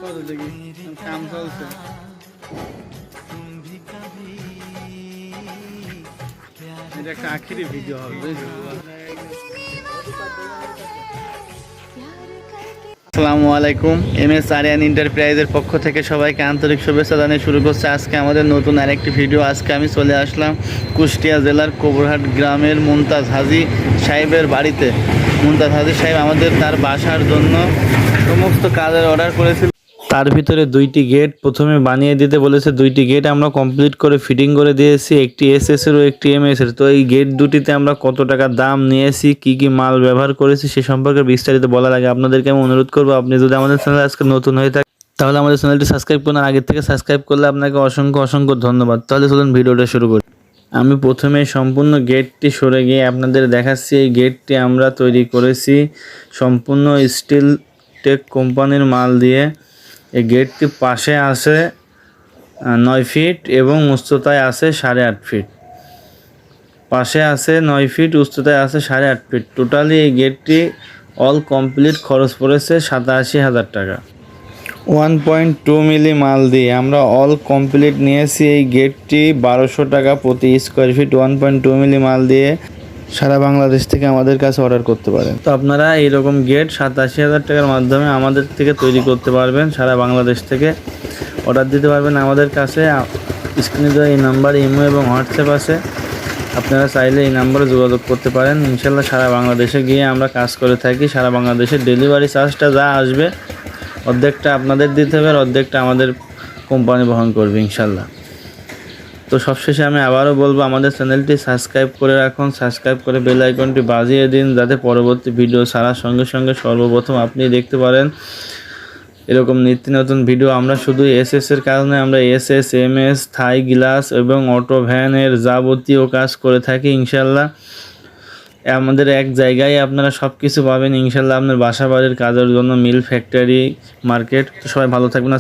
কাম চলছে। এটা একটা আখিরি ভিডিও হবে। আসসালামু আলাইকুম। MS আরিয়ান এন্টারপ্রাইজের পক্ষ থেকে সবাইকে আন্তরিক শুভেচ্ছা জানিয়ে শুরু করছে আজকে আমাদের নতুন আরেকটি ভিডিও। আজকে আমি চলে আসলাম কুষ্টিয়া জেলার কবরহাট গ্রামের মুমতাজ হাজি সাহেবের বাড়িতে। মুমতাজ হাজি সাহেব আমাদের তার বাসার জন্য সমস্ত কাজের অর্ডার করেছিল। তার ভিতরে 2টি গেট প্রথমে বানিয়ে দিতে বলেছে। 2টি গেট আমরা কমপ্লিট করে ফিটিং করে দিয়েছি, একটি SS এর ও একটি MS এর। তো এই গেট দুটিতে আমরা কত টাকা দাম নিয়েছি, কি কি মাল ব্যবহার করেছি সে সম্পর্কে বিস্তারিত বলার আগে আপনাদেরকে আমি অনুরোধ করবো, আপনি যদি আমাদের চ্যানেলে আজকে নতুন হয়ে থাকেন তাহলে আমাদের চ্যানেলটি সাবস্ক্রাইব করুন। আগের থেকে সাবস্ক্রাইব করলে আপনাকে অসংখ্য অসংখ্য ধন্যবাদ। তাহলে চলুন ভিডিওটা শুরু করি। আমি প্রথমে সম্পূর্ণ গেটটি সরে গিয়ে আপনাদের দেখাচ্ছি। এই গেটটি আমরা তৈরি করেছি সম্পূর্ণ স্টিল টেক কোম্পানির মাল দিয়ে। এই গেটটি পাশে আছে 9 ফিট এবং উচ্চতায় আছে 8.5 ফিট। পাশে আছে 9 ফিট, উচ্চতায় আছে 8.5 ফিট। টোটালি এই গেটটি অল কমপ্লিট খরচ পড়েছে 87,000 টাকা। 1.2 মিলি মাল দিয়ে আমরা অল কমপ্লিট নিয়েছি। এই গেটটি 1200 টাকা প্রতি স্কোয়ার ফিট। 1.2 মিলি মাল দিয়ে সারা বাংলাদেশ থেকে আমাদের কাছে অর্ডার করতে পারেন। তো আপনারা এইরকম গেট 87,000 টাকার মাধ্যমে আমাদের থেকে তৈরি করতে পারবেন। সারা বাংলাদেশ থেকে অর্ডার দিতে পারবেন আমাদের কাছে। স্ক্রিনে দেওয়া এই নাম্বার ইমো এবং হোয়াটসঅ্যাপ আছে, আপনারা চাইলে এই নাম্বারে যোগাযোগ করতে পারেন। ইনশাল্লাহ সারা বাংলাদেশে গিয়ে আমরা কাজ করে থাকি। সারা বাংলাদেশের ডেলিভারি চার্জটা যা আসবে অর্ধেকটা আপনাদের দিতে হবে আর অর্ধেকটা আমাদের কোম্পানি বহন করবে ইনশাল্লাহ। তো সবশেষে আমি আবারও বলবো, আমাদের চ্যানেলটি সাবস্ক্রাইব করে রাখুন, সাবস্ক্রাইব করে বেল আইকনটি বাজিয়ে দিন, যাতে পরবর্তী ভিডিও ছাড়ার সঙ্গে সঙ্গে সর্বপ্রথম আপনি দেখতে পারেন এরকম নিত্য নতুন ভিডিও। আমরা শুধু SS এর কারণে আমরা SS, MS, থাই গ্লাস এবং অটো ভ্যানের যাবতীয় কাজ করে থাকি ইনশাল্লাহ। আমাদের এক জায়গায় আপনারা সব কিছু পাবেন ইনশাল্লাহ, আপনার বাসা বাড়ির কাজের জন্য, মিল, ফ্যাক্টরি, মার্কেট। তো সবাই ভালো থাকবেন।